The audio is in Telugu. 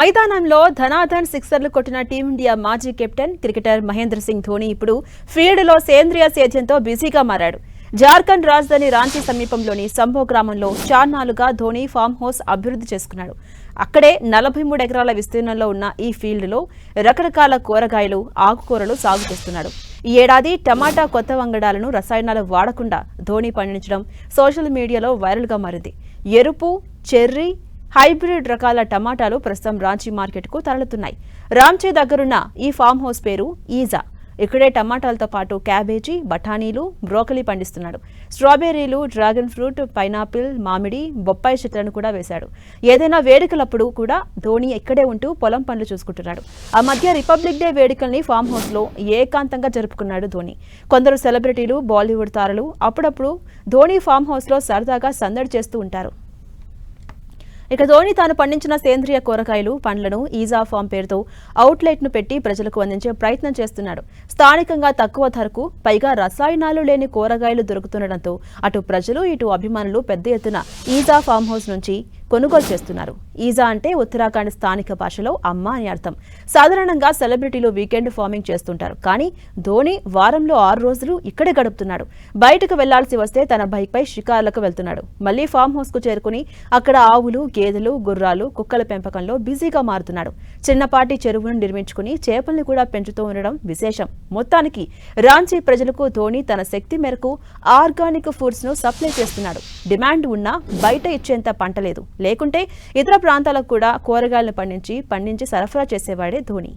మైదానంలో ధనాధన్ సిక్సర్లు కొట్టిన టీమిండియా మాజీ కెప్టెన్ క్రికెటర్ మహేంద్ర సింగ్ ధోని ఇప్పుడు ఫీల్డ్లో సేంద్రియ సేద్యంతో బిజీగా మారాడు. జార్ఖండ్ రాజధాని రాంచీ సమీపంలోని సంభో గ్రామంలో చాన్నాళ్లుగా ధోని ఫామ్ హౌస్ అభివృద్ధి చేసుకున్నాడు. అక్కడే 43 ఎకరాల విస్తీర్ణంలో ఉన్న ఈ ఫీల్డ్లో రకరకాల కూరగాయలు, ఆకుకూరలు సాగు చేస్తున్నాడు. ఈ ఏడాది టమాటా కొత్త వంగడాలను రసాయనాలు వాడకుండా ధోని పండించడం సోషల్ మీడియాలో వైరల్గా మారింది. ఎరుపు, చెర్రీ, హైబ్రిడ్ రకాల టమాటాలు ప్రస్తుతం రాంచీ మార్కెట్కు తరలుతున్నాయి. రాంచీ దగ్గరున్న ఈ ఫామ్ హౌస్ పేరు ఈజా. ఇక్కడే టమాటాలతో పాటు క్యాబేజీ, బఠానీలు, బ్రోకలీ పండిస్తున్నాడు. స్ట్రాబెర్రీలు, డ్రాగన్ ఫ్రూట్, పైనాపిల్, మామిడి, బొప్పాయి చెట్లను కూడా వేశాడు. ఏదైనా వేడుకలప్పుడు కూడా ధోని ఇక్కడే ఉంటూ పొలం పనులు చూసుకుంటున్నాడు. ఆ మధ్య రిపబ్లిక్ డే వేడుకల్ని ఫామ్ హౌస్ లో ఏకాంతంగా జరుపుకున్నాడు ధోని. కొందరు సెలబ్రిటీలు, బాలీవుడ్ తారలు అప్పుడప్పుడు ధోని ఫామ్ హౌస్ లో సరదాగా సందడి చేస్తూ ఉంటారు. ఇక ధోని తాను పండించిన సేంద్రియ కూరగాయలు, పండ్లను ఈజా ఫామ్ పేరుతో అవుట్లెట్ ను పెట్టి ప్రజలకు అందించే ప్రయత్నం చేస్తున్నాడు. స్థానికంగా తక్కువ ధరకు, పైగా రసాయనాలు లేని కూరగాయలు దొరుకుతుండటంతో అటు ప్రజలు, ఇటు అభిమానులు పెద్ద ఎత్తున ఈజా ఫామ్ హౌస్ నుంచి కొనుగోలు చేస్తున్నారు. ఈజా అంటే ఉత్తరాఖండ్ స్థానిక భాషలో అమ్మ అని అర్థం. సాధారణంగా సెలబ్రిటీలు వీకెండ్ ఫార్మింగ్ చేస్తుంటారు. కానీ ధోని వారంలో 6 రోజులు ఇక్కడే గడుపుతున్నాడు. బయటకు వెళ్లాల్సి వస్తే తన బైక్ పై షికారులకు వెళ్తున్నాడు. మళ్లీ ఫామ్ హౌస్ కు చేరుకుని అక్కడ ఆవులు, గేదెలు, గుర్రాలు, కుక్కల పెంపకంలో బిజీగా మారుతున్నాడు. చిన్నపాటి చెరువును నిర్మించుకుని చేపల్ని కూడా పెంచుతూ ఉండడం విశేషం. మొత్తానికి రాంచీ ప్రజలకు ధోని తన శక్తి మేరకు ఆర్గానిక్ ఫుడ్స్ ను సప్లై చేస్తున్నాడు. డిమాండ్ ఉన్నా బయట ఇచ్చేంత పంట లేదు. లేకుంటే ఇతర ప్రాంతాలకు కూడా కూరగాయలను పండించి సరఫరా చేసేవాడే ధోని.